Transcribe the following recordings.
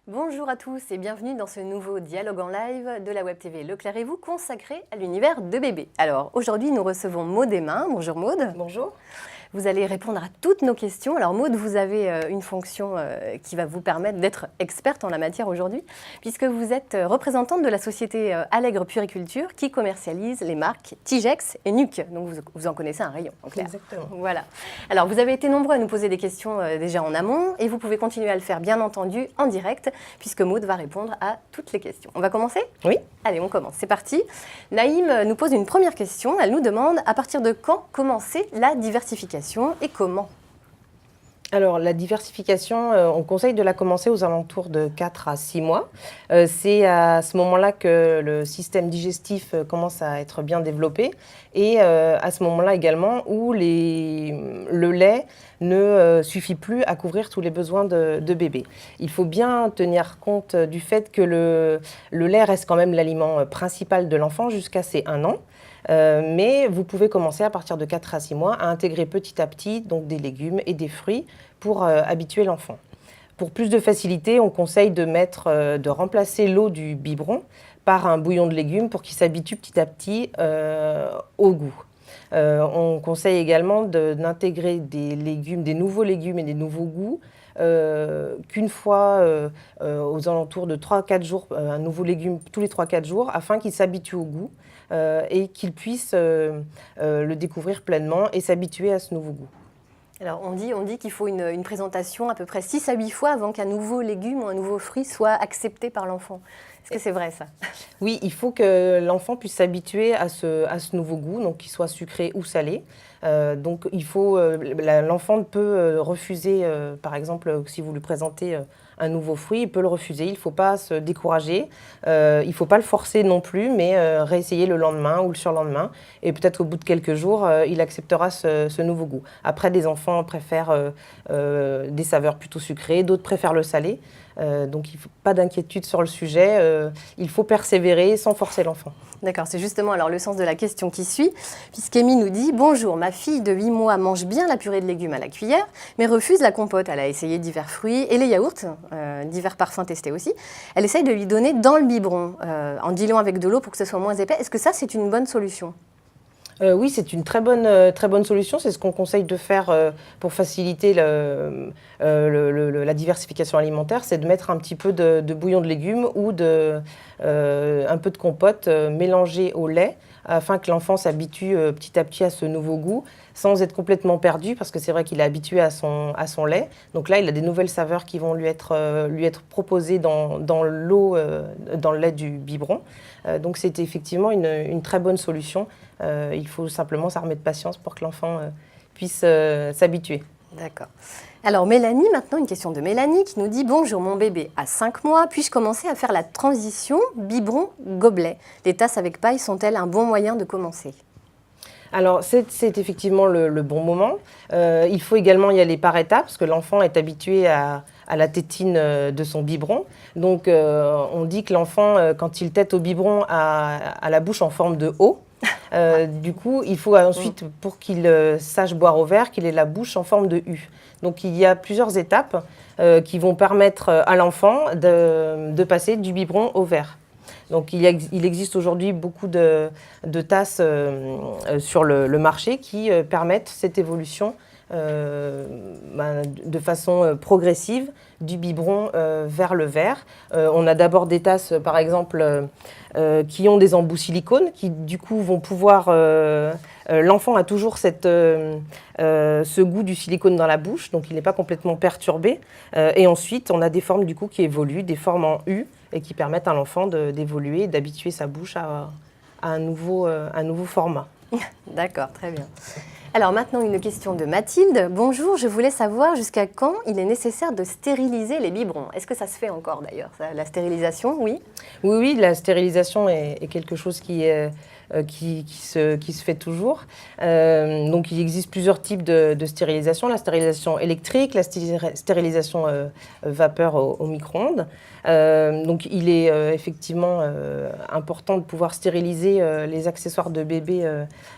Bonjour à tous et bienvenue dans ce nouveau dialogue en live de la Web TV Leclerc et vous consacré à l'univers de bébé. Alors aujourd'hui nous recevons Maud Desmains. Bonjour Maud. Bonjour. Vous allez répondre à toutes nos questions. Alors Maud, vous avez une fonction qui va vous permettre d'être experte en la matière aujourd'hui, puisque vous êtes représentante de la société Allègre Puriculture qui commercialise les marques Tigex et Nuc. Donc vous en connaissez un rayon, en clair. Exactement. Voilà. Alors vous avez été nombreux à nous poser des questions déjà en amont et vous pouvez continuer à le faire bien entendu en direct, puisque Maud va répondre à toutes les questions. On va commencer ? Oui. Allez, on commence. C'est parti. Naïm nous pose une première question. Elle nous demande à partir de quand commencer la diversification et comment ? Alors, la diversification, on conseille de la commencer aux alentours de 4 à 6 mois. C'est à ce moment-là que le système digestif commence à être bien développé et à ce moment-là également où le lait ne suffit plus à couvrir tous les besoins de bébé. Il faut bien tenir compte du fait que le lait reste quand même l'aliment principal de l'enfant jusqu'à ses 1 an. Mais vous pouvez commencer à partir de 4 à 6 mois à intégrer petit à petit donc des légumes et des fruits pour habituer l'enfant. Pour plus de facilité, on conseille de remplacer l'eau du biberon par un bouillon de légumes pour qu'il s'habitue petit à petit au goût. On conseille également d'intégrer des légumes, des nouveaux légumes et des nouveaux goûts qu'une fois aux alentours de 3-4 jours, un nouveau légume tous les 3-4 jours afin qu'il s'habitue au goût et qu'il puisse le découvrir pleinement et s'habituer à ce nouveau goût. Alors on dit qu'il faut une présentation à peu près 6 à 8 fois avant qu'un nouveau légume ou un nouveau fruit soit accepté par l'enfant. Est-ce que c'est vrai ça ? Oui, il faut que l'enfant puisse s'habituer à ce nouveau goût, donc qu'il soit sucré ou salé. Donc l'enfant peut refuser, par exemple, si vous lui présentez un nouveau fruit, il peut le refuser. Il ne faut pas se décourager, il ne faut pas le forcer non plus, mais réessayer le lendemain ou le surlendemain. Et peut-être au bout de quelques jours, il acceptera ce nouveau goût. Après, des enfants préfèrent des saveurs plutôt sucrées, d'autres préfèrent le salé. Donc il ne faut pas d'inquiétude sur le sujet, il faut persévérer sans forcer l'enfant. D'accord, c'est justement alors le sens de la question qui suit, puisqu'Amy nous dit « Bonjour, ma fille de 8 mois mange bien la purée de légumes à la cuillère, mais refuse la compote. Elle a essayé divers fruits et les yaourts, divers parfums testés aussi. Elle essaye de lui donner dans le biberon, en diluant avec de l'eau pour que ce soit moins épais. Est-ce que ça, c'est une bonne solution ? Oui, c'est une très bonne solution. C'est ce qu'on conseille de faire pour faciliter la diversification alimentaire, c'est de mettre un petit peu de bouillon de légumes ou un peu de compote mélangée au lait afin que l'enfant s'habitue petit à petit à ce nouveau goût sans être complètement perdu parce que c'est vrai qu'il est habitué à son lait. Donc là, il a des nouvelles saveurs qui vont lui être proposées dans l'eau, dans le lait du biberon. Donc c'est effectivement une très bonne solution. Il faut simplement s'armer de patience pour que l'enfant puisse s'habituer. D'accord. Alors Mélanie, maintenant une question de Mélanie qui nous dit « Bonjour, mon bébé a 5 mois, puis-je commencer à faire la transition biberon-gobelet ? Les tasses avec paille sont-elles un bon moyen de commencer ?» Alors, c'est effectivement le bon moment. Il faut également y aller par étapes, parce que l'enfant est habitué à la tétine de son biberon. Donc, on dit que l'enfant, quand il tète au biberon, a la bouche en forme de O. Du coup, il faut ensuite, pour qu'il sache boire au verre, qu'il ait la bouche en forme de U. Donc, il y a plusieurs étapes qui vont permettre à l'enfant de passer du biberon au verre. Donc, il existe aujourd'hui beaucoup de tasses sur le marché qui permettent cette évolution de façon progressive du biberon vers le verre. On a d'abord des tasses, par exemple, qui ont des embouts silicone, qui du coup vont pouvoir... l'enfant a toujours ce goût du silicone dans la bouche, donc il n'est pas complètement perturbé. Et ensuite, on a des formes du coup qui évoluent, des formes en U, et qui permettent à l'enfant d'évoluer, d'habituer sa bouche à un nouveau format. D'accord, très bien. Alors maintenant, une question de Mathilde. Bonjour, je voulais savoir jusqu'à quand il est nécessaire de stériliser les biberons. Est-ce que ça se fait encore d'ailleurs, la stérilisation, oui ? Oui, la stérilisation est quelque chose qui se fait toujours. Donc il existe plusieurs types de stérilisation. La stérilisation électrique, la stérilisation vapeur au micro-ondes. Donc il est effectivement important de pouvoir stériliser les accessoires de bébé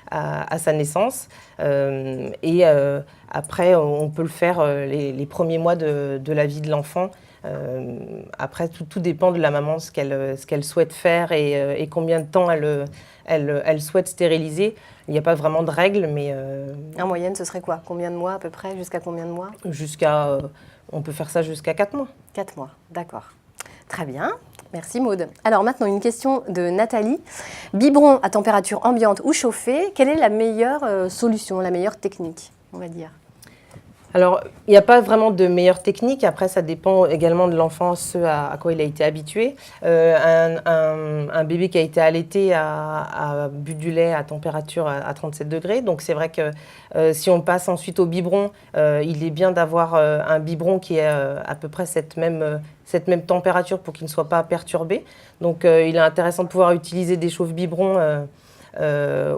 à sa naissance. Et après, on peut le faire les premiers mois de la vie de l'enfant Après, tout dépend de la maman, ce qu'elle souhaite faire et combien de temps elle souhaite stériliser. Il n'y a pas vraiment de règles, mais... En moyenne, ce serait quoi? Combien de mois à peu près? Jusqu'à combien de mois? On peut faire ça jusqu'à 4 mois. 4 mois, d'accord. Très bien. Merci Maude. Alors maintenant, une question de Nathalie. Biberon à température ambiante ou chauffée, quelle est la meilleure solution, la meilleure technique, on va dire? Alors, il n'y a pas vraiment de meilleure technique. Après, ça dépend également de l'enfant, ce à quoi il a été habitué. Un bébé qui a été allaité a bu du lait à température à 37 degrés. Donc, c'est vrai que si on passe ensuite au biberon, il est bien d'avoir un biberon qui est à peu près cette même température pour qu'il ne soit pas perturbé. Donc, il est intéressant de pouvoir utiliser des chauffe-biberons.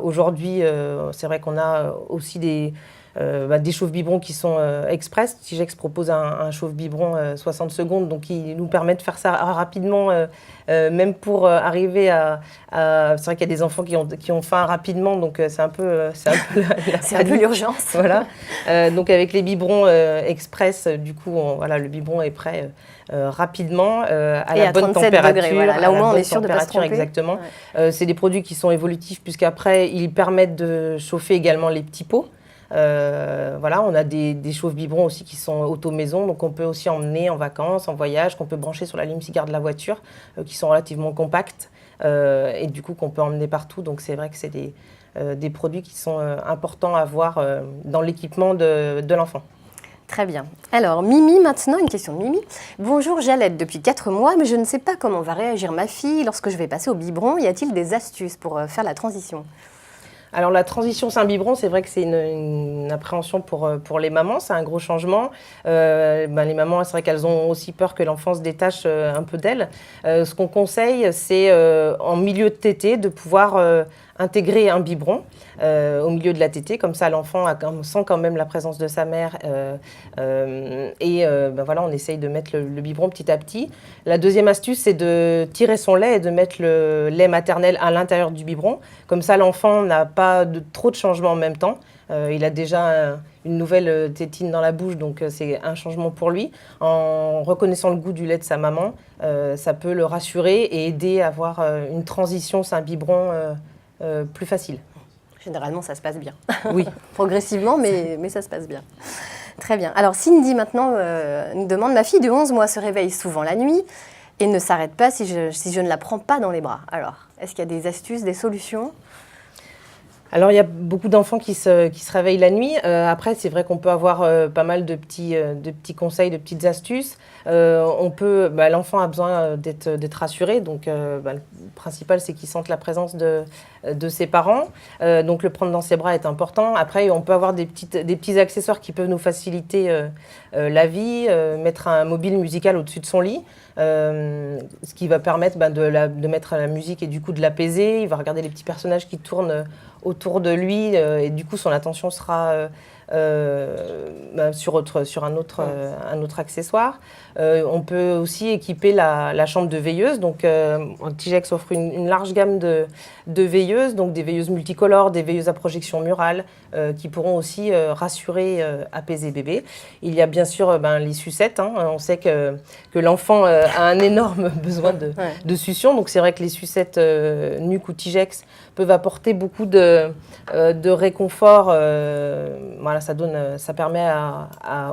Aujourd'hui, c'est vrai qu'on a aussi des chauffe-biberons qui sont express. Tigex propose un chauffe-biberon 60 secondes, donc il nous permet de faire ça rapidement, même pour arriver à... C'est vrai qu'il y a des enfants qui ont faim rapidement, donc c'est un peu c'est un peu l'urgence. Voilà. Donc avec les biberons express, du coup, le biberon est prêt rapidement à la bonne température. Degrés, voilà. Là au moins on est sûr de ne pas se tromper. Exactement. Ouais. C'est des produits qui sont évolutifs puisqu'après ils permettent de chauffer également les petits pots. On a des chauffe-biberons aussi qui sont auto-maison, donc on peut aussi emmener en vacances, en voyage, qu'on peut brancher sur la lime-cigare de la voiture, qui sont relativement compacts et du coup qu'on peut emmener partout. Donc c'est vrai que c'est des produits qui sont importants à avoir dans l'équipement de l'enfant. Très bien. Alors, Mimi, maintenant, une question de Mimi. Bonjour, j'allaite depuis 4 mois, mais je ne sais pas comment va réagir ma fille lorsque je vais passer au biberon. Y a-t-il des astuces pour faire la transition? Alors la transition sein-biberon, c'est vrai que c'est une appréhension pour les mamans, c'est un gros changement. Les mamans, c'est vrai qu'elles ont aussi peur que l'enfant se détache un peu d'elles. Ce qu'on conseille, c'est en milieu de tétée de pouvoir intégrer un biberon au milieu de la tétée, comme ça l'enfant sent quand même la présence de sa mère on essaye de mettre le biberon petit à petit. La deuxième astuce, c'est de tirer son lait et de mettre le lait maternel à l'intérieur du biberon, comme ça l'enfant n'a pas trop de changements en même temps. Il a déjà une nouvelle tétine dans la bouche, donc c'est un changement pour lui. En reconnaissant le goût du lait de sa maman, ça peut le rassurer et aider à avoir une transition sein-biberon plus facile. Généralement, ça se passe bien. Oui. Progressivement, mais ça se passe bien. Très bien. Alors, Cindy, maintenant, nous demande, ma fille de 11 mois se réveille souvent la nuit et ne s'arrête pas si je ne la prends pas dans les bras. Alors, est-ce qu'il y a des astuces, des solutions ? Alors, il y a beaucoup d'enfants qui se réveillent la nuit. Après, c'est vrai qu'on peut avoir pas mal de petits conseils, de petites astuces. L'enfant a besoin d'être rassuré. Donc, le principal, c'est qu'il sente la présence de ses parents. Donc, le prendre dans ses bras est important. Après, on peut avoir des petits accessoires qui peuvent nous faciliter la vie. Mettre un mobile musical au-dessus de son lit. Ce qui va permettre de mettre la musique et du coup de l'apaiser. Il va regarder les petits personnages qui tournent autour de lui et du coup son attention sera sur un autre accessoire. On peut aussi équiper la chambre de veilleuse. Donc, Tigex offre une large gamme de veilleuses, donc des veilleuses multicolores, des veilleuses à projection murale, qui pourront aussi rassurer, apaiser bébé. Il y a bien sûr les sucettes. On sait que l'enfant a un énorme besoin de succion. Donc, c'est vrai que les sucettes Nuc ou Tigex peuvent apporter beaucoup de réconfort. Ça permet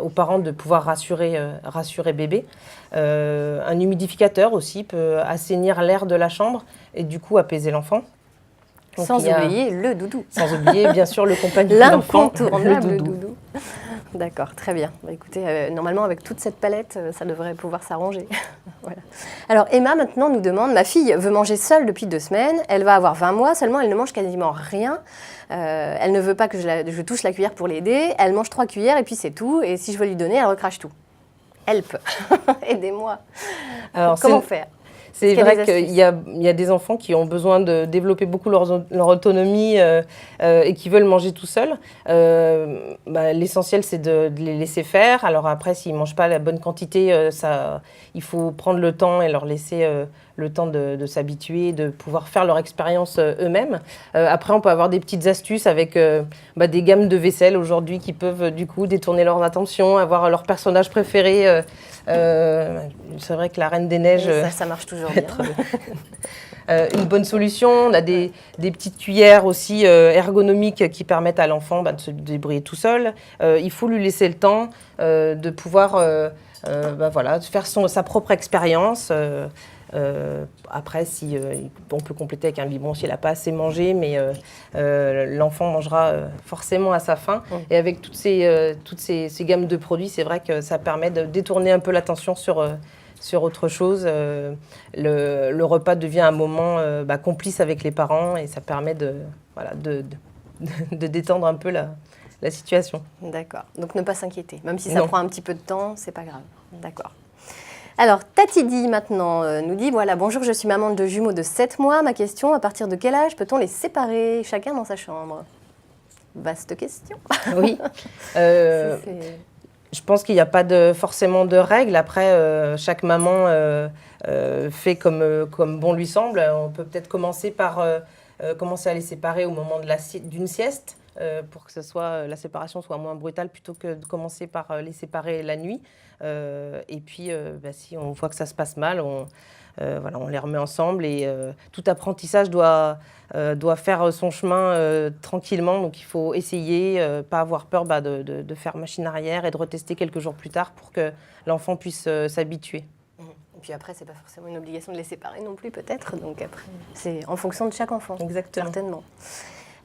aux parents de pouvoir rassurer bébé. Un humidificateur aussi peut assainir l'air de la chambre et du coup apaiser l'enfant. Donc, sans oublier le doudou. Sans oublier bien sûr le compagnon de l'enfant, l'incontournable doudou. D'accord, très bien. Écoutez, normalement avec toute cette palette, ça devrait pouvoir s'arranger. Voilà. Alors Emma maintenant nous demande, ma fille veut manger seule depuis 2 semaines, elle va avoir 20 mois, seulement elle ne mange quasiment rien. Elle ne veut pas que je touche la cuillère pour l'aider, elle mange 3 cuillères et puis c'est tout, et si je veux lui donner, elle recrache tout. Help. Aidez-moi. Alors, comment faire ? C'est vrai qu'il y a des enfants qui ont besoin de développer beaucoup leur autonomie et qui veulent manger tout seuls. L'essentiel, c'est de les laisser faire. Alors après, s'ils ne mangent pas la bonne quantité, il faut prendre le temps et leur laisser le temps de s'habituer, de pouvoir faire leur expérience eux-mêmes. Après, on peut avoir des petites astuces avec des gammes de vaisselle aujourd'hui qui peuvent du coup détourner leur attention, avoir leur personnage préféré C'est vrai que la Reine des Neiges... Ça marche toujours bien. Une bonne solution. On a des petites cuillères aussi ergonomiques qui permettent à l'enfant de se débrouiller tout seul. Il faut lui laisser le temps de pouvoir voilà, de faire sa propre expérience. Après, si, on peut compléter avec un biberon s'il n'a pas assez mangé, mais l'enfant mangera forcément à sa faim. Et avec toutes ces gammes de produits, c'est vrai que ça permet de détourner un peu l'attention sur autre chose. Le repas devient un moment complice avec les parents et ça permet de détendre un peu la situation. D'accord. Donc ne pas s'inquiéter. Même si ça prend un petit peu de temps, c'est pas grave. D'accord. Alors, Tatidi maintenant nous dit, voilà, bonjour, je suis maman de jumeaux de 7 mois. Ma question, à partir de quel âge peut-on les séparer, chacun dans sa chambre? Vaste question. Oui. Je pense qu'il n'y a pas forcément de règles. Après, chaque maman fait comme bon lui semble. On peut peut-être commencer par commencer à les séparer au moment d'une sieste pour que la séparation soit moins brutale plutôt que de commencer par les séparer la nuit. Et puis, si on voit que ça se passe mal, on les remet ensemble. Et tout apprentissage doit faire son chemin tranquillement. Donc, il faut essayer, pas avoir peur de faire machine arrière et de retester quelques jours plus tard pour que l'enfant puisse s'habituer. Et puis après, c'est pas forcément une obligation de les séparer non plus, peut-être. Donc après, c'est en fonction de chaque enfant. Exactement. Certainement.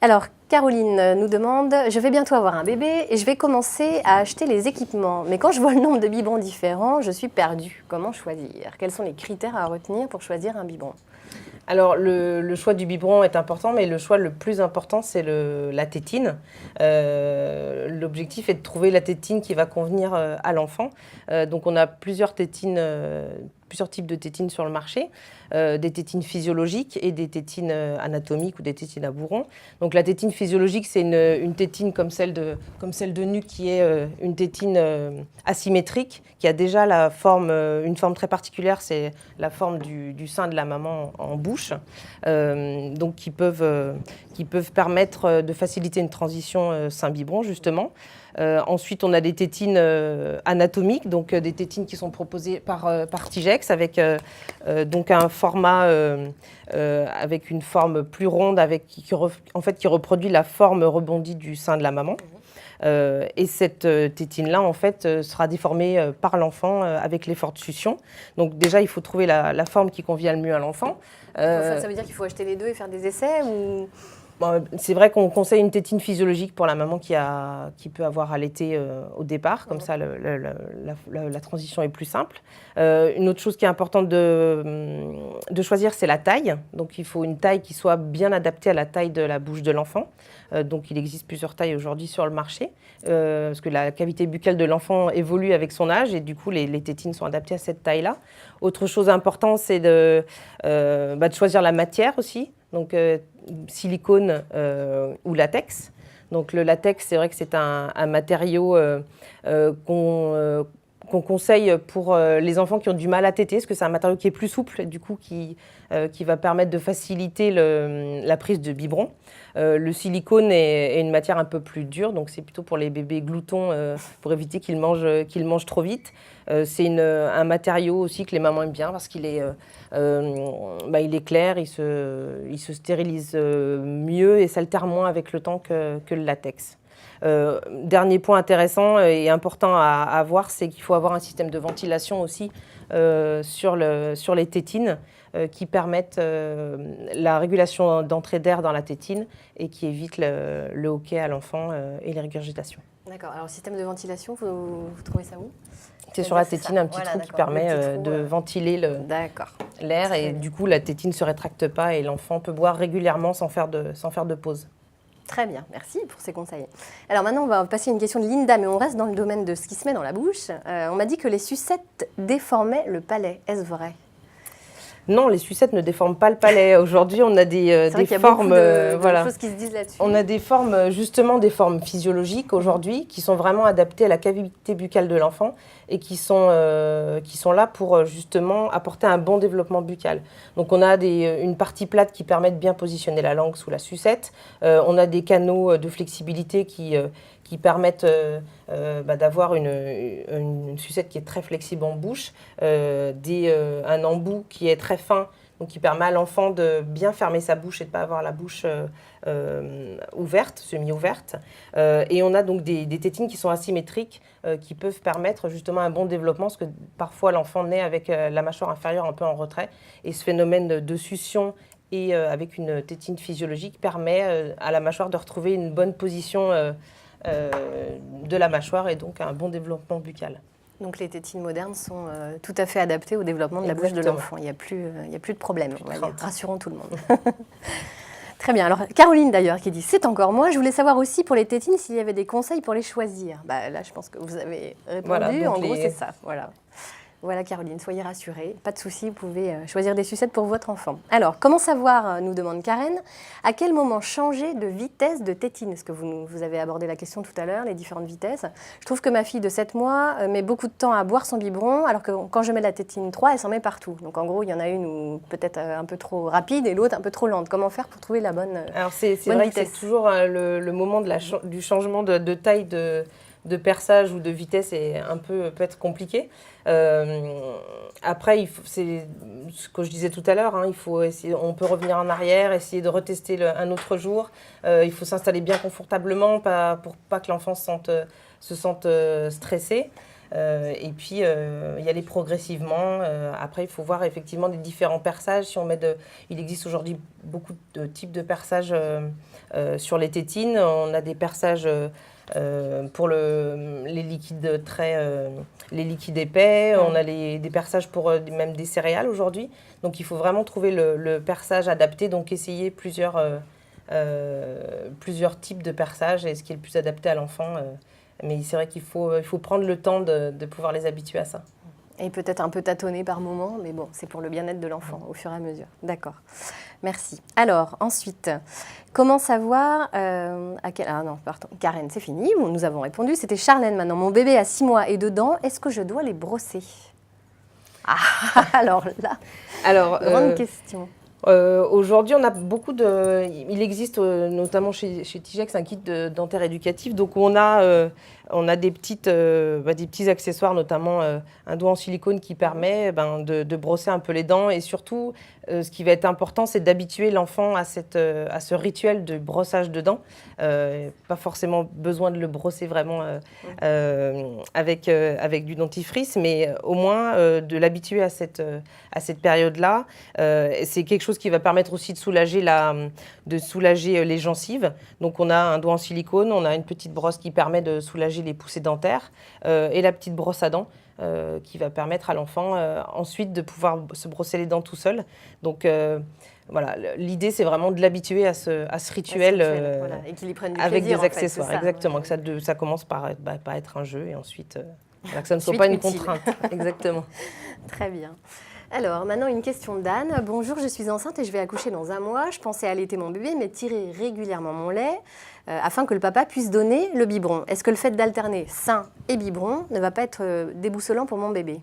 Alors, Caroline nous demande, je vais bientôt avoir un bébé et je vais commencer à acheter les équipements. Mais quand je vois le nombre de biberons différents, je suis perdue. Comment choisir? Quels sont les critères à retenir pour choisir un biberon? Alors, le choix du biberon est important, mais le choix le plus important, c'est la tétine. L'objectif est de trouver la tétine qui va convenir à l'enfant. Donc, on a plusieurs types de tétines sur le marché, des tétines physiologiques et des tétines anatomiques ou des tétines à bourron. Donc la tétine physiologique, c'est une tétine comme celle de Nuc, qui est une tétine asymétrique, qui a déjà une forme très particulière, c'est la forme du sein de la maman en bouche, donc qui peuvent permettre de faciliter une transition sein-biberon, justement. Ensuite, on a des tétines anatomiques, donc des tétines qui sont proposées par Tigex avec donc un format avec une forme plus ronde qui reproduit la forme rebondie du sein de la maman. Et cette tétine-là, en fait, sera déformée par l'enfant avec l'effort de succion. Donc déjà, il faut trouver la forme qui convient le mieux à l'enfant. Ça veut dire qu'il faut acheter les deux et faire des essais ou... C'est vrai qu'on conseille une tétine physiologique pour la maman qui peut avoir allaité au départ, comme ça la transition est plus simple. Une autre chose qui est importante de choisir, c'est la taille. Donc il faut une taille qui soit bien adaptée à la taille de la bouche de l'enfant. Donc il existe plusieurs tailles aujourd'hui sur le marché, parce que la cavité buccale de l'enfant évolue avec son âge et du coup les tétines sont adaptées à cette taille-là. Autre chose importante, c'est de choisir la matière aussi. Donc silicone ou latex. Donc le latex, c'est vrai que c'est un matériau qu'on conseille pour les enfants qui ont du mal à téter, parce que c'est un matériau qui est plus souple, du coup qui va permettre de faciliter la prise de biberon. Le silicone est une matière un peu plus dure, donc c'est plutôt pour les bébés gloutons, pour éviter qu'ils mangent trop vite. C'est un matériau aussi que les mamans aiment bien parce qu'il est clair, il se stérilise mieux et s'altère moins avec le temps que le latex. Dernier point intéressant et important à voir, c'est qu'il faut avoir un système de ventilation aussi sur les tétines qui permettent la régulation d'entrée d'air dans la tétine et qui évitent le hoquet à l'enfant et les régurgitations. D'accord. Alors, le système de ventilation, vous trouvez ça où? C'est sur la tétine, un petit trou qui permet de ventiler l'air et du coup, la tétine ne se rétracte pas et l'enfant peut boire régulièrement sans faire de pause. Très bien, merci pour ces conseils. Alors maintenant, on va passer à une question de Linda, mais on reste dans le domaine de ce qui se met dans la bouche. On m'a dit que les sucettes déformaient le palais. Est-ce vrai? Non, les sucettes ne déforment pas le palais. Aujourd'hui, on a des formes. De choses qui se disent là-dessus. On a des formes, justement, des formes physiologiques aujourd'hui qui sont vraiment adaptées à la cavité buccale de l'enfant et qui sont là pour justement apporter un bon développement buccal. Donc, on a une partie plate qui permet de bien positionner la langue sous la sucette. On a des canaux de flexibilité qui qui permettent d'avoir une sucette qui est très flexible en bouche, un embout qui est très fin, donc qui permet à l'enfant de bien fermer sa bouche et de ne pas avoir la bouche ouverte, semi-ouverte. Et on a donc des tétines qui sont asymétriques, qui peuvent permettre justement un bon développement, parce que parfois l'enfant naît avec la mâchoire inférieure un peu en retrait, et ce phénomène de succion et avec une tétine physiologique permet à la mâchoire de retrouver une bonne position de la mâchoire et donc un bon développement buccal. Donc les tétines modernes sont tout à fait adaptées au développement de la bouche de l'enfant. Il n'y a plus de problème, on va dire. Rassurons tout le monde. Très bien. Alors Caroline d'ailleurs qui dit « c'est encore moi ». Je voulais savoir aussi pour les tétines s'il y avait des conseils pour les choisir. Là, je pense que vous avez répondu. Voilà, en gros, c'est ça. Voilà Caroline, soyez rassurée, pas de souci, vous pouvez choisir des sucettes pour votre enfant. Alors, comment savoir, nous demande Karen, à quel moment changer de vitesse de tétine? Parce que vous avez abordé la question tout à l'heure, les différentes vitesses. Je trouve que ma fille de 7 mois met beaucoup de temps à boire son biberon, alors que quand je mets la tétine 3, elle s'en met partout. Donc en gros, il y en a une où peut-être un peu trop rapide et l'autre un peu trop lente. Comment faire pour trouver la bonne vitesse? Alors c'est vrai que c'est toujours le moment du changement de taille de perçage ou de vitesse peut être compliqué. Après, c'est ce que je disais tout à l'heure, hein, on peut revenir en arrière, essayer de retester un autre jour. Il faut s'installer bien confortablement pour pas que l'enfant se sente stressé. Et puis y aller progressivement. Après, il faut voir effectivement des différents perçages. Il existe aujourd'hui beaucoup de types de perçages sur les tétines. On a des perçages pour les liquides les liquides épais, on a des perçages pour même des céréales aujourd'hui. Donc il faut vraiment trouver le perçage adapté, donc essayer plusieurs types de perçages et ce qui est le plus adapté à l'enfant. Mais c'est vrai qu'il faut prendre le temps de pouvoir les habituer à ça. Et peut-être un peu tâtonner par moment, mais bon, c'est pour le bien-être de l'enfant au fur et à mesure. D'accord. Merci. Alors, ensuite, comment savoir Ah non, pardon, Karen, c'est fini, nous avons répondu. C'était Charlène maintenant. Mon bébé a 6 mois et dedans, est-ce que je dois les brosser? Alors là, grande question. Aujourd'hui, on a il existe notamment chez Tigex un kit dentaire éducatif, donc on a des petits accessoires, notamment un doigt en silicone qui permet de brosser un peu les dents, et surtout ce qui va être important, c'est d'habituer l'enfant à ce rituel de brossage de dents. Pas forcément besoin de le brosser vraiment avec du dentifrice, mais au moins de l'habituer à cette période-là. C'est quelque chose qui va permettre aussi de soulager les gencives. Donc on a un doigt en silicone, on a une petite brosse qui permet de soulager les poussées dentaires et la petite brosse à dents qui va permettre à l'enfant ensuite de pouvoir se brosser les dents tout seul. Donc voilà, l'idée c'est vraiment de l'habituer à ce rituel, voilà. Et qu'il y prenne du avec plaisir, des accessoires, en fait, exactement, ouais. que ça commence par être un jeu et ensuite que ça ne soit pas une contrainte. Exactement. Très bien. Alors, maintenant, une question d'Anne. Bonjour, je suis enceinte et je vais accoucher dans 1 mois. Je pensais allaiter mon bébé, mais tirer régulièrement mon lait afin que le papa puisse donner le biberon. Est-ce que le fait d'alterner sein et biberon ne va pas être déboussolant pour mon bébé?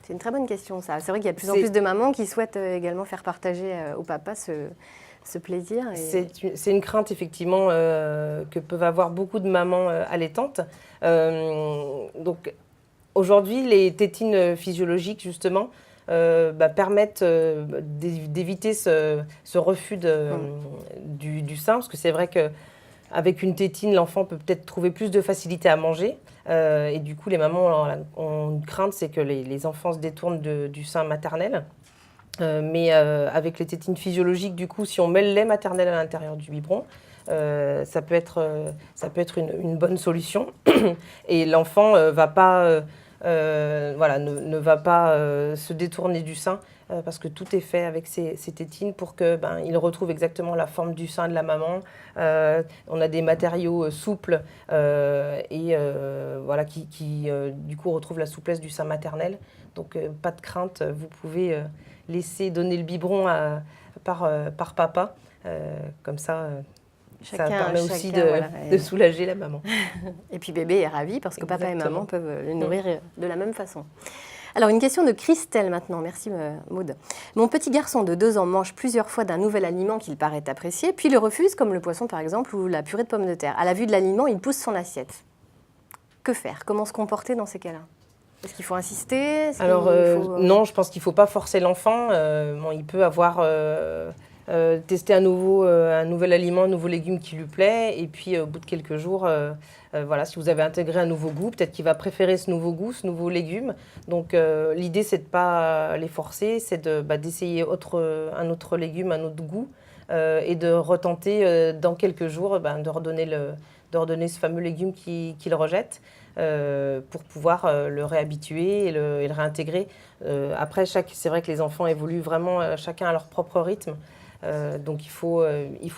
C'est une très bonne question, ça. C'est vrai qu'il y a de plus en plus de mamans qui souhaitent également faire partager au papa ce plaisir. C'est une crainte, effectivement, que peuvent avoir beaucoup de mamans allaitantes. Donc, aujourd'hui, les tétines physiologiques, justement, permettent d'éviter ce refus du sein, parce que c'est vrai qu'avec une tétine, l'enfant peut peut-être trouver plus de facilité à manger, et du coup les mamans ont une crainte, c'est que les enfants se détournent du sein maternel. Mais avec les tétines physiologiques, du coup, si on met le lait maternel à l'intérieur du biberon, ça peut être une bonne solution, et l'enfant ne va pas se détourner du sein, parce que tout est fait avec ces tétines pour qu'il retrouve exactement la forme du sein de la maman. On a des matériaux souples qui du coup retrouvent la souplesse du sein maternel. Donc pas de crainte, vous pouvez laisser donner le biberon par papa, comme ça. Ça permet aussi de soulager la maman. Et puis bébé est ravi parce que papa et maman peuvent le nourrir de la même façon. Alors, une question de Christelle maintenant. Merci Maud. Mon petit garçon de 2 ans mange plusieurs fois d'un nouvel aliment qu'il paraît apprécier, puis le refuse, comme le poisson par exemple, ou la purée de pommes de terre. À la vue de l'aliment, il pousse son assiette. Que faire? Comment se comporter dans ces cas-là? Est-ce qu'il faut insister? Alors, non, je pense qu'il ne faut pas forcer l'enfant. Il peut avoir testé un nouvel aliment, un nouveau légume qui lui plaît. Et puis, au bout de quelques jours, voilà, si vous avez intégré un nouveau goût, peut-être qu'il va préférer ce nouveau goût, ce nouveau légume. Donc, l'idée, c'est de ne pas les forcer, c'est d'essayer un autre légume, un autre goût, et de retenter dans quelques jours de redonner ce fameux légume qu'il rejette. Pour pouvoir le réhabituer et le réintégrer. Après, c'est vrai que les enfants évoluent vraiment chacun à leur propre rythme. Donc il faut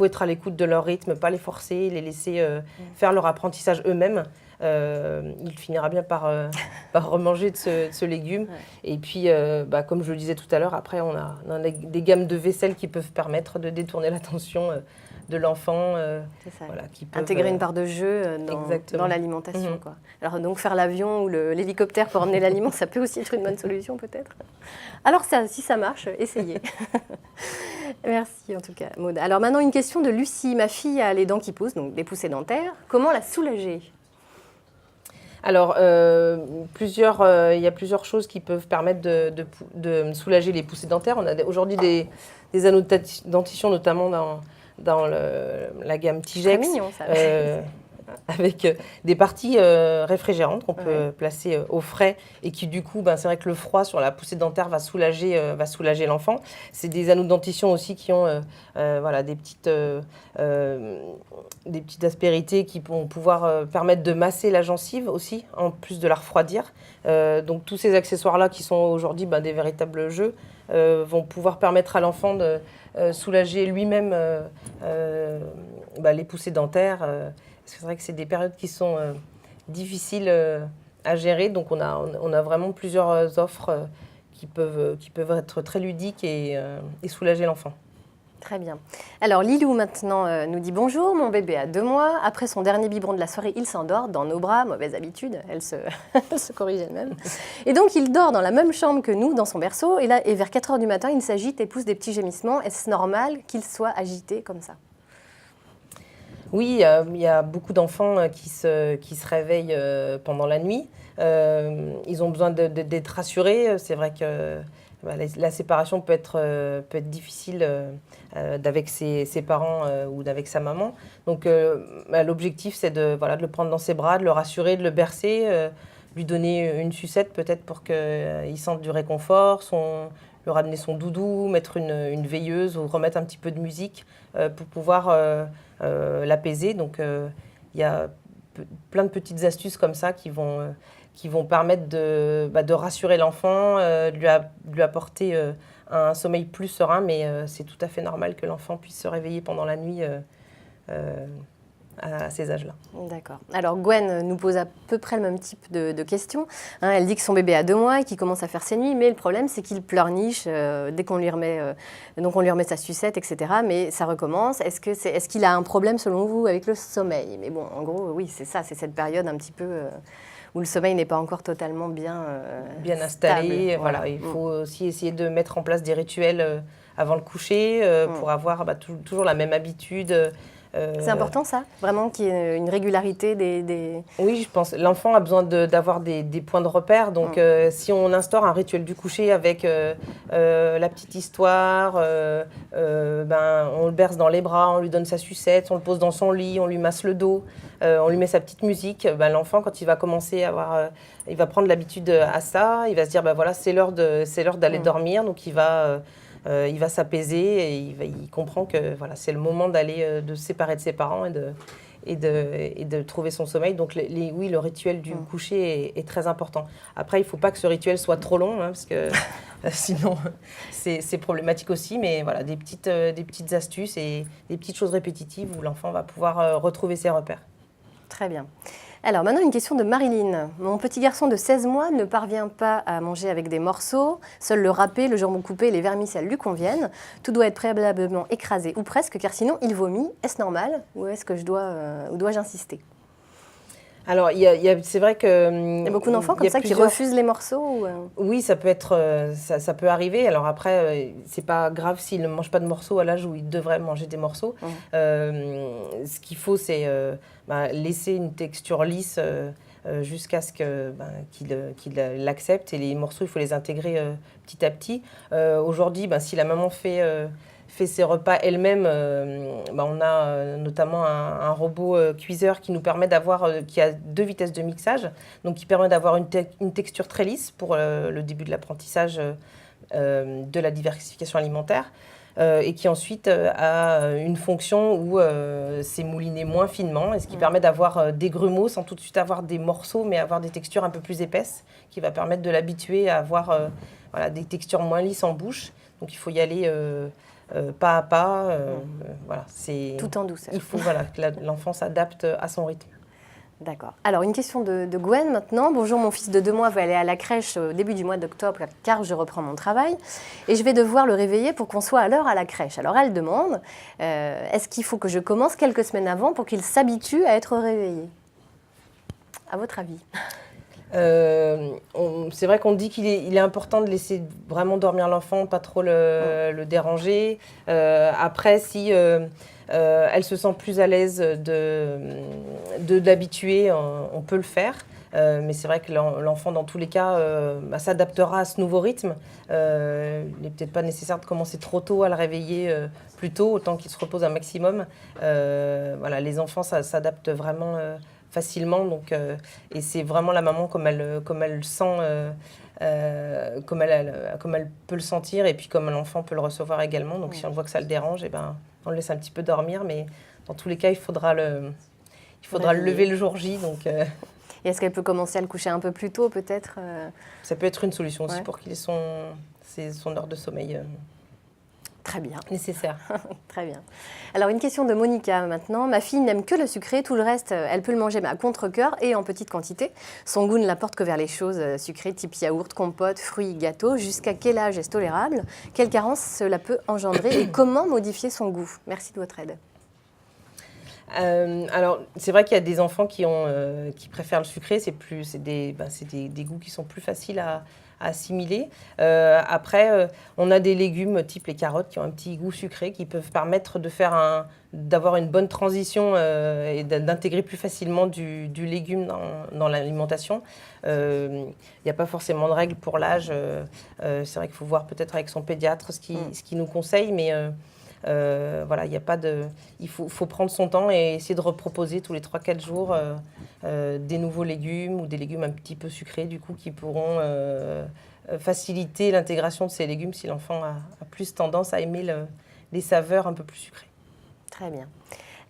être à l'écoute de leur rythme, pas les forcer, les laisser faire leur apprentissage eux-mêmes. Il finira bien par remanger de ce légume. Ouais. Et puis, comme je le disais tout à l'heure, après, on a des gammes de vaisselle qui peuvent permettre de l'attention de l'enfant. Voilà, intégrer une part de jeu dans l'alimentation. Quoi. Alors, donc, faire l'avion ou l'hélicoptère pour emmener l'aliment, ça peut aussi être une bonne solution, peut-être. Alors, si ça marche, essayez. Merci, en tout cas, Maud. Alors, maintenant, une question de Lucie. Ma fille a les dents qui poussent, donc des poussées dentaires. Comment la soulager? Alors, il y a plusieurs choses qui peuvent permettre de soulager les poussées dentaires. On a aujourd'hui des anneaux de dentition, notamment dans la gamme Tigex, mignon, ça. avec des parties réfrigérantes qu'on peut placer au frais et qui, du coup, c'est vrai que le froid sur la poussée dentaire va soulager l'enfant. C'est des anneaux de dentition aussi qui ont des petites aspérités qui vont pouvoir permettre de masser la gencive aussi, en plus de la refroidir. Donc, tous ces accessoires-là qui sont aujourd'hui des véritables jeux vont pouvoir permettre à l'enfant de soulager lui-même les poussées dentaires. C'est vrai que c'est des périodes qui sont difficiles à gérer, donc on a vraiment plusieurs offres qui peuvent être très ludiques et soulager l'enfant. Très bien. Alors Lilou maintenant nous dit « Bonjour, mon bébé a 2 mois. Après son dernier biberon de la soirée, il s'endort dans nos bras. Mauvaise habitude, elle se corrige elle-même. Et donc il dort dans la même chambre que nous, dans son berceau. Et vers 4 heures du matin, il s'agite et pousse des petits gémissements. Est-ce normal qu'il soit agité comme ça ?» Oui, il y a beaucoup d'enfants qui se réveillent pendant la nuit. Ils ont besoin d'être rassurés. C'est vrai que la séparation peut être difficile d'avec ses parents ou d'avec sa maman. Donc l'objectif, c'est de le prendre dans ses bras, de le rassurer, de le bercer, lui donner une sucette peut-être pour qu'il sente du réconfort, lui ramener son doudou, mettre une veilleuse ou remettre un petit peu de musique pour pouvoir l'apaiser. Donc il y a plein de petites astuces comme ça qui vont permettre de rassurer l'enfant, de lui apporter un sommeil plus serein, mais c'est tout à fait normal que l'enfant puisse se réveiller pendant la nuit à ces âges-là. D'accord. Alors Gwen nous pose à peu près le même type de questions. Elle dit que son bébé a 2 mois et qu'il commence à faire ses nuits, mais le problème c'est qu'il pleurniche dès qu'on lui remet, donc on lui remet sa sucette, etc. Mais ça recommence. Est-ce qu'il a un problème selon vous avec le sommeil? Mais bon, en gros, oui, c'est ça, c'est cette période un petit peu où le sommeil n'est pas encore totalement bien installé. Stable. Voilà. Il faut aussi essayer de mettre en place des rituels avant le coucher pour avoir toujours la même habitude. C'est important ça, vraiment qu'il y ait une régularité Oui, je pense. L'enfant a besoin d'avoir des points de repère. Donc, si on instaure un rituel du coucher avec la petite histoire, on le berce dans les bras, on lui donne sa sucette, on le pose dans son lit, on lui masse le dos, on lui met sa petite musique. L'enfant, quand il va commencer il va prendre l'habitude à ça. Il va se dire, voilà, c'est l'heure d'aller dormir. Donc, il va s'apaiser et il comprend que c'est le moment de se séparer de ses parents et de trouver son sommeil. Donc oui, le rituel du coucher est très important. Après, il ne faut pas que ce rituel soit trop long, parce que sinon c'est problématique aussi. Mais voilà, des petites astuces et des petites choses répétitives où l'enfant va pouvoir retrouver ses repères. Très bien. Alors maintenant, une question de Marilyn. Mon petit garçon de 16 mois ne parvient pas à manger avec des morceaux. Seul le râpé, le jambon coupé et les vermicelles lui conviennent. Tout doit être préalablement écrasé ou presque, car sinon il vomit. Est-ce normal ou dois-je insister? Alors, c'est vrai que... Il y a beaucoup d'enfants comme ça qui refusent les morceaux ou... Il y a c'est vrai que... Il y a beaucoup d'enfants comme ça qui refusent les morceaux ou... Oui, ça peut ça peut arriver. Alors après, c'est pas grave s'ils ne mangent pas de morceaux à l'âge où ils devraient manger des morceaux. Ce qu'il faut, c'est laisser une texture lisse jusqu'à ce qu'il l'accepte. Et les morceaux, il faut les intégrer petit à petit. Aujourd'hui, si la maman fait ses repas elle-même, on a notamment un robot cuiseur qui nous permet qui a 2 vitesses de mixage, donc qui permet d'avoir une texture très lisse pour le début de l'apprentissage de la diversification alimentaire, et qui ensuite a une fonction où c'est mouliné moins finement, et ce qui permet d'avoir des grumeaux sans tout de suite avoir des morceaux, mais avoir des textures un peu plus épaisses, qui va permettre de l'habituer à avoir des textures moins lisses en bouche. Donc il faut y aller pas à pas, voilà, tout en douceur. Il faut que l'enfant s'adapte à son rythme. D'accord. Alors, une question de Gwen maintenant. Bonjour, mon fils de 2 mois va aller à la crèche au début du mois d'octobre car je reprends mon travail et je vais devoir le réveiller pour qu'on soit à l'heure à la crèche. Alors, elle demande, est-ce qu'il faut que je commence quelques semaines avant pour qu'il s'habitue à être réveillé? À votre avis? C'est vrai qu'on dit qu'il est important de laisser vraiment dormir l'enfant, pas trop le déranger. Après, si elle se sent plus à l'aise de l'habituer, on peut le faire. Mais c'est vrai que l'enfant, dans tous les cas, s'adaptera à ce nouveau rythme. Il n'est peut-être pas nécessaire de commencer trop tôt à le réveiller plus tôt, autant qu'il se repose un maximum. Les enfants, ça s'adapte vraiment facilement, et c'est vraiment la maman comme elle le sent, comme elle peut le sentir, et puis comme l'enfant peut le recevoir également. Donc si on voit que ça le dérange, on le laisse un petit peu dormir, mais dans tous les cas, il faudra le lever le jour J. Et est-ce qu'elle peut commencer à le coucher un peu plus tôt, peut-être? Ça peut être une solution aussi pour qu'il ait son heure de sommeil. Très bien. Nécessaire. Très bien. Alors, une question de Monica maintenant. Ma fille n'aime que le sucré, tout le reste, elle peut le manger, mais à contre-cœur et en petite quantité. Son goût ne la porte que vers les choses sucrées, type yaourt, compote, fruits, gâteaux. Jusqu'à quel âge est-ce tolérable? Quelle carence cela peut engendrer et comment modifier son goût? Merci de votre aide. Alors, c'est vrai qu'il y a des enfants qui préfèrent le sucré. C'est des goûts qui sont plus faciles à assimiler. Après, on a des légumes type les carottes qui ont un petit goût sucré, qui peuvent permettre d'avoir une bonne transition et d'intégrer plus facilement du légume dans l'alimentation. Il n'y a pas forcément de règle pour l'âge. C'est vrai qu'il faut voir peut-être avec son pédiatre ce qu'il nous conseille, mais il faut prendre son temps et essayer de reproposer tous les 3-4 jours des nouveaux légumes ou des légumes un petit peu sucrés, du coup, qui pourront faciliter l'intégration de ces légumes si l'enfant a plus tendance à aimer les saveurs un peu plus sucrées. Très bien.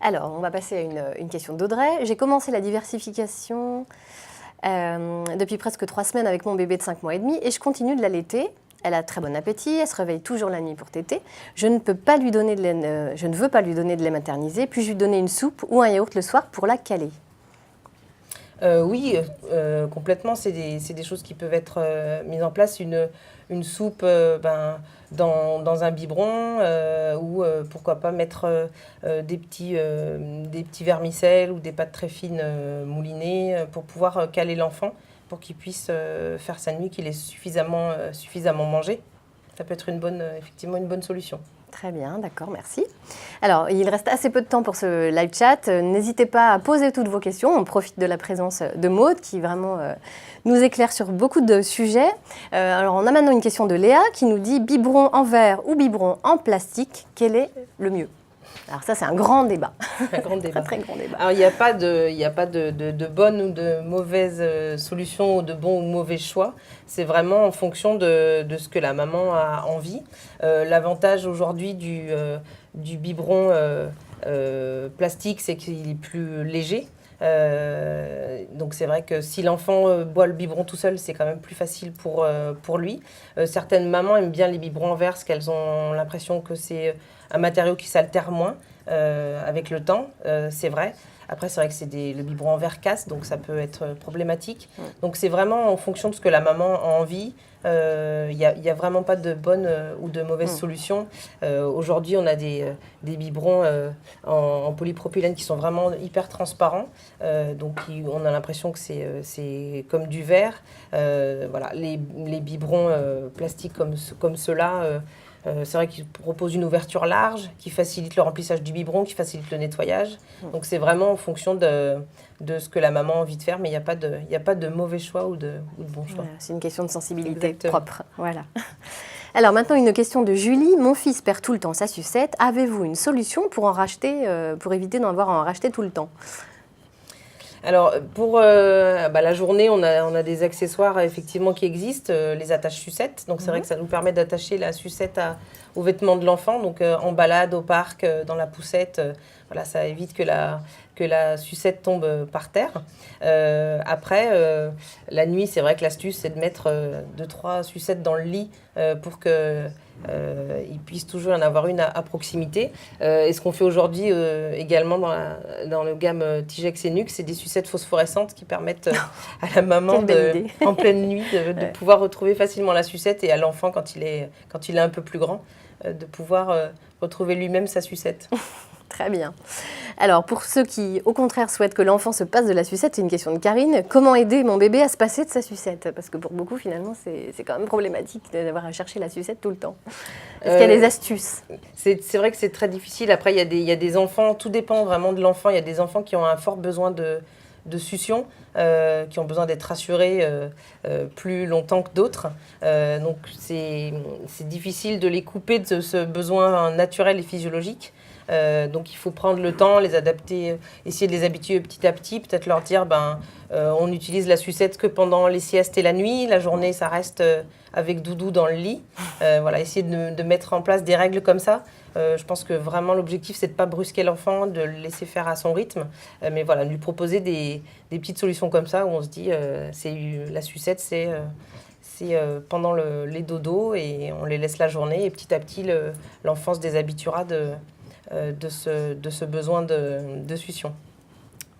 Alors, on va passer à une question d'Audrey. J'ai commencé la diversification depuis presque 3 semaines avec mon bébé de 5 mois et demi et je continue de l'allaiter. Elle a très bon appétit, elle se réveille toujours la nuit pour téter. Je ne veux pas lui donner de lait maternisé, puis je lui donner une soupe ou un yaourt le soir pour la caler. Oui, complètement. C'est des choses qui peuvent être mises en place. Une soupe dans un biberon ou pourquoi pas mettre des petits vermicelles ou des pâtes très fines moulinées pour pouvoir caler l'enfant, pour qu'il puisse faire sa nuit, qu'il ait suffisamment mangé. Ça peut être effectivement une bonne solution. Très bien, d'accord, merci. Alors, il reste assez peu de temps pour ce live chat. N'hésitez pas à poser toutes vos questions. On profite de la présence de Maude qui vraiment nous éclaire sur beaucoup de sujets. Alors, on a maintenant une question de Léa qui nous dit « Biberon en verre ou biberon en plastique, quel est le mieux ?» Alors ça, c'est un grand débat. Un grand débat. Très, très grand débat. Alors, il n'y a pas de bonne ou de mauvaise solution ou de bon ou mauvais choix. C'est vraiment en fonction de ce que la maman a envie. L'avantage aujourd'hui du biberon plastique, c'est qu'il est plus léger. Donc c'est vrai que si l'enfant boit le biberon tout seul, c'est quand même plus facile pour lui. Certaines mamans aiment bien les biberons en verre parce qu'elles ont l'impression que c'est un matériau qui s'altère moins. avec le temps, c'est vrai. Après, c'est vrai que le biberon en verre casse, donc ça peut être problématique. Donc c'est vraiment en fonction de ce que la maman a envie. Il n'y a vraiment pas de bonne ou de mauvaise solution. Aujourd'hui, on a des biberons en polypropylène qui sont vraiment hyper transparents. Donc on a l'impression que c'est comme du verre. Voilà, les biberons plastiques comme ceux-là, c'est vrai qu'ils proposent une ouverture large qui facilite le remplissage du biberon, qui facilite le nettoyage. Donc c'est vraiment en fonction de ce que la maman a envie de faire, mais il n'y a pas de mauvais choix ou de bon choix. Voilà, c'est une question de sensibilité Exactement. propre. Voilà. Alors maintenant, une question de Julie. Mon fils perd tout le temps sa sucette. Avez-vous une solution pour en racheter, pour éviter d'en avoir à en racheter tout le temps? Alors, pour la journée, on a des accessoires effectivement qui existent, les attaches sucettes. Donc, c'est vrai que ça nous permet d'attacher la sucette aux vêtements de l'enfant. Donc, en balade, au parc, dans la poussette, voilà, ça évite que la sucette tombe par terre. Après, la nuit, c'est vrai que l'astuce, c'est de mettre 2-3 sucettes dans le lit pour que ils puissent toujours en avoir une à proximité. Et ce qu'on fait aujourd'hui également dans le gamme Tigex et Nuxe, c'est des sucettes phosphorescentes qui permettent à la maman en pleine nuit de pouvoir retrouver facilement la sucette, et à l'enfant quand il est un peu plus grand de pouvoir retrouver lui-même sa sucette. Très bien. Alors, pour ceux qui, au contraire, souhaitent que l'enfant se passe de la sucette, c'est une question de Karine. Comment aider mon bébé à se passer de sa sucette? Parce que pour beaucoup, finalement, c'est quand même problématique d'avoir à chercher la sucette tout le temps. Est-ce qu'il y a des astuces? C'est vrai que c'est très difficile. Après, il y a des enfants, tout dépend vraiment de l'enfant. Il y a des enfants qui ont un fort besoin de succion, qui ont besoin d'être rassurés plus longtemps que d'autres. Donc, c'est difficile de les couper de ce besoin naturel et physiologique. Donc il faut prendre le temps, les adapter, essayer de les habituer petit à petit, peut-être leur dire on utilise la sucette que pendant les siestes et la nuit, la journée ça reste avec doudou dans le lit. Voilà, essayer de mettre en place des règles comme ça. Je pense que vraiment l'objectif c'est de ne pas brusquer l'enfant, de le laisser faire à son rythme, mais voilà, lui proposer des petites solutions comme ça où on se dit la sucette c'est pendant les dodos, et on les laisse la journée, et petit à petit l'enfant se déshabituera de ce besoin de succion.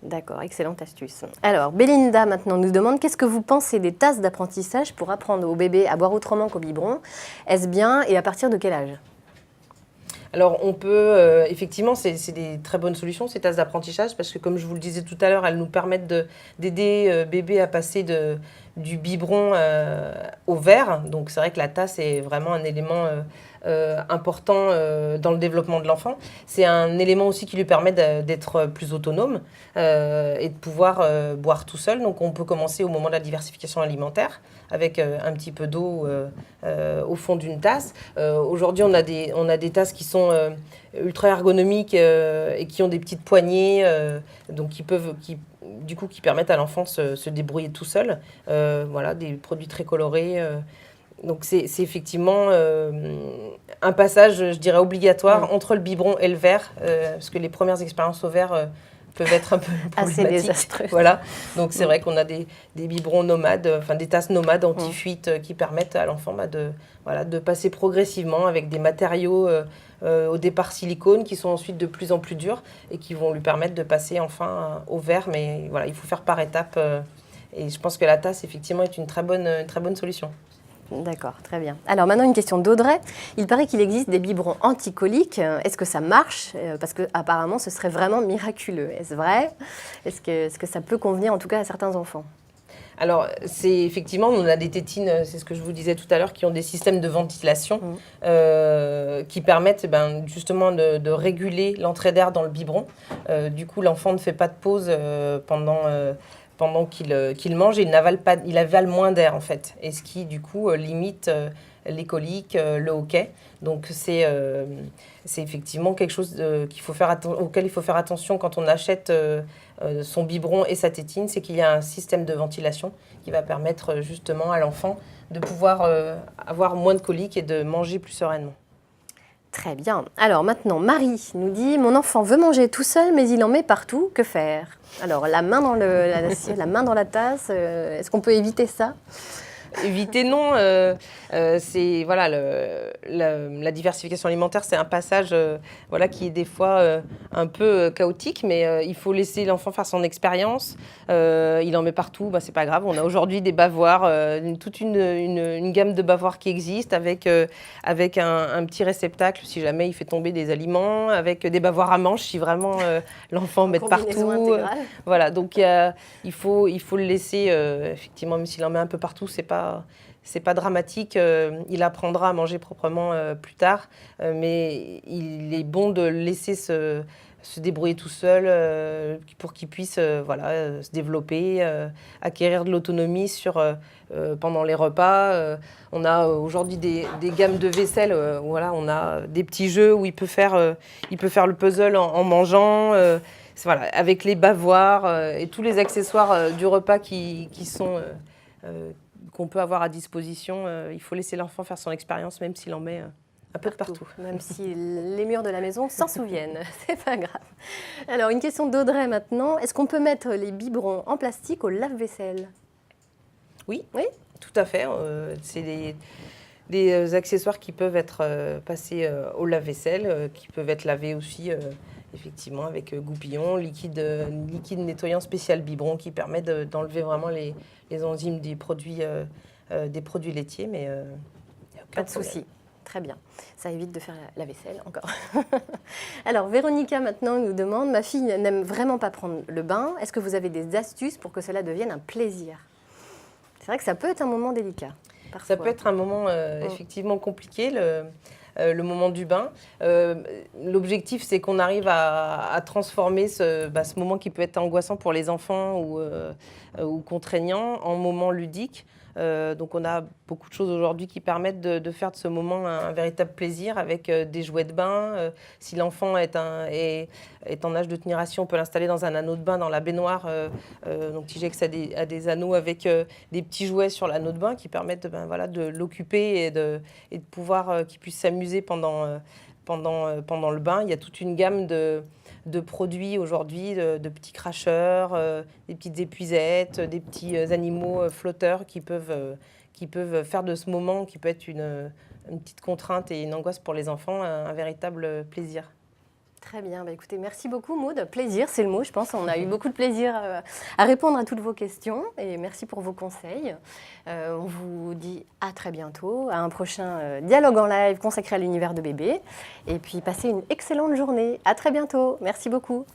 D'accord, excellente astuce. Alors, Belinda maintenant nous demande: qu'est-ce que vous pensez des tasses d'apprentissage pour apprendre au bébé à boire autrement qu'au biberon? Est-ce bien, et à partir de quel âge? Alors, on peut, effectivement, c'est des très bonnes solutions, ces tasses d'apprentissage, parce que comme je vous le disais tout à l'heure, elles nous permettent d'aider bébé à passer du biberon au verre. Donc, c'est vrai que la tasse est vraiment un élément important dans le développement de l'enfant. C'est un élément aussi qui lui permet d'être plus autonome et de pouvoir boire tout seul. Donc, on peut commencer au moment de la diversification alimentaire avec un petit peu d'eau au fond d'une tasse. Aujourd'hui, on a des tasses qui sont ultra ergonomiques et qui ont des petites poignées, donc qui permettent à l'enfant de se débrouiller tout seul. Voilà, des produits très colorés. Donc c'est effectivement un passage, je dirais, obligatoire entre le biberon et le verre, parce que les premières expériences au verre peuvent être un peu problématiques. Assez désastreux. Voilà. Donc c'est vrai qu'on a des biberons nomades, enfin des tasses nomades anti-fuite qui permettent à l'enfant de passer progressivement avec des matériaux au départ silicone, qui sont ensuite de plus en plus durs et qui vont lui permettre de passer enfin au verre. Mais voilà, il faut faire par étapes. Et je pense que la tasse, effectivement, est une très bonne solution. D'accord, très bien. Alors maintenant, une question d'Audrey. Il paraît qu'il existe des biberons anticoliques. Est-ce que ça marche? Parce qu'apparemment, ce serait vraiment miraculeux. Est-ce vrai? Est-ce que ça peut convenir en tout cas à certains enfants? Alors, effectivement, on a des tétines, c'est ce que je vous disais tout à l'heure, qui ont des systèmes de ventilation qui permettent justement de réguler l'entrée d'air dans le biberon. Du coup, l'enfant ne fait pas de pause pendant qu'il mange, et il avale moins d'air en fait, et ce qui du coup limite les coliques, le hoquet. Donc c'est effectivement quelque chose auquel il faut faire attention quand on achète son biberon et sa tétine, c'est qu'il y a un système de ventilation qui va permettre justement à l'enfant de pouvoir avoir moins de coliques et de manger plus sereinement. Très bien. Alors maintenant, Marie nous dit: mon enfant veut manger tout seul, mais il en met partout. Que faire? Alors, la main dans la tasse, est-ce qu'on peut éviter ça? Éviter, non. C'est voilà, la diversification alimentaire, c'est un passage voilà, qui est des fois un peu chaotique, mais il faut laisser l'enfant faire son expérience. Il en met partout, bah, c'est pas grave. On a aujourd'hui des bavoirs, toute une gamme de bavoirs qui existe avec un petit réceptacle si jamais il fait tomber des aliments, avec des bavoirs à manches si vraiment l'enfant met partout. Voilà, donc il faut le laisser, effectivement, même s'il en met un peu partout, c'est pas dramatique. Il apprendra à manger proprement plus tard, mais il est bon de le laisser se débrouiller tout seul pour qu'il puisse se développer, acquérir de l'autonomie pendant les repas. On a aujourd'hui des gammes de vaisselle, voilà, on a des petits jeux où il peut faire le puzzle en mangeant. Voilà, avec les bavoirs et tous les accessoires du repas qu'on peut avoir à disposition. Il faut laisser l'enfant faire son expérience, même s'il en met un peu de partout. Même si les murs de la maison s'en souviennent, c'est pas grave. Alors, une question d'Audrey maintenant. Est-ce qu'on peut mettre les biberons en plastique au lave-vaisselle? Oui, tout à fait. C'est des accessoires qui peuvent être passés au lave-vaisselle, qui peuvent être lavés aussi effectivement avec goupillon, liquide nettoyant spécial biberon qui permet d'enlever vraiment les enzymes des produits laitiers, mais pas de souci. Très bien. Ça évite de faire la vaisselle encore. Alors, Véronica maintenant nous demande, ma fille n'aime vraiment pas prendre le bain. Est-ce que vous avez des astuces pour que cela devienne un plaisir? C'est vrai que ça peut être un moment délicat. Parfois. Ça peut être un moment effectivement compliqué, le moment du bain. L'objectif, c'est qu'on arrive à transformer ce moment qui peut être angoissant pour les enfants ou contraignant en moment ludique. Donc on a beaucoup de choses aujourd'hui qui permettent de faire de ce moment un véritable plaisir avec des jouets de bain. Si l'enfant est en âge de tenir assis, on peut l'installer dans un anneau de bain dans la baignoire. Donc Tigex a des anneaux avec des petits jouets sur l'anneau de bain qui permettent de l'occuper et de pouvoir qu'il puisse s'amuser pendant le bain. Il y a toute une gamme de produits aujourd'hui, de petits cracheurs, des petites épuisettes, des petits animaux flotteurs qui peuvent faire de ce moment, qui peut être une petite contrainte et une angoisse pour les enfants, un véritable plaisir. Très bien. Écoutez, merci beaucoup Maud. Plaisir, c'est le mot, je pense. On a eu beaucoup de plaisir à répondre à toutes vos questions et merci pour vos conseils. On vous dit à très bientôt, à un prochain dialogue en live consacré à l'univers de bébé. Et puis, passez une excellente journée. À très bientôt. Merci beaucoup.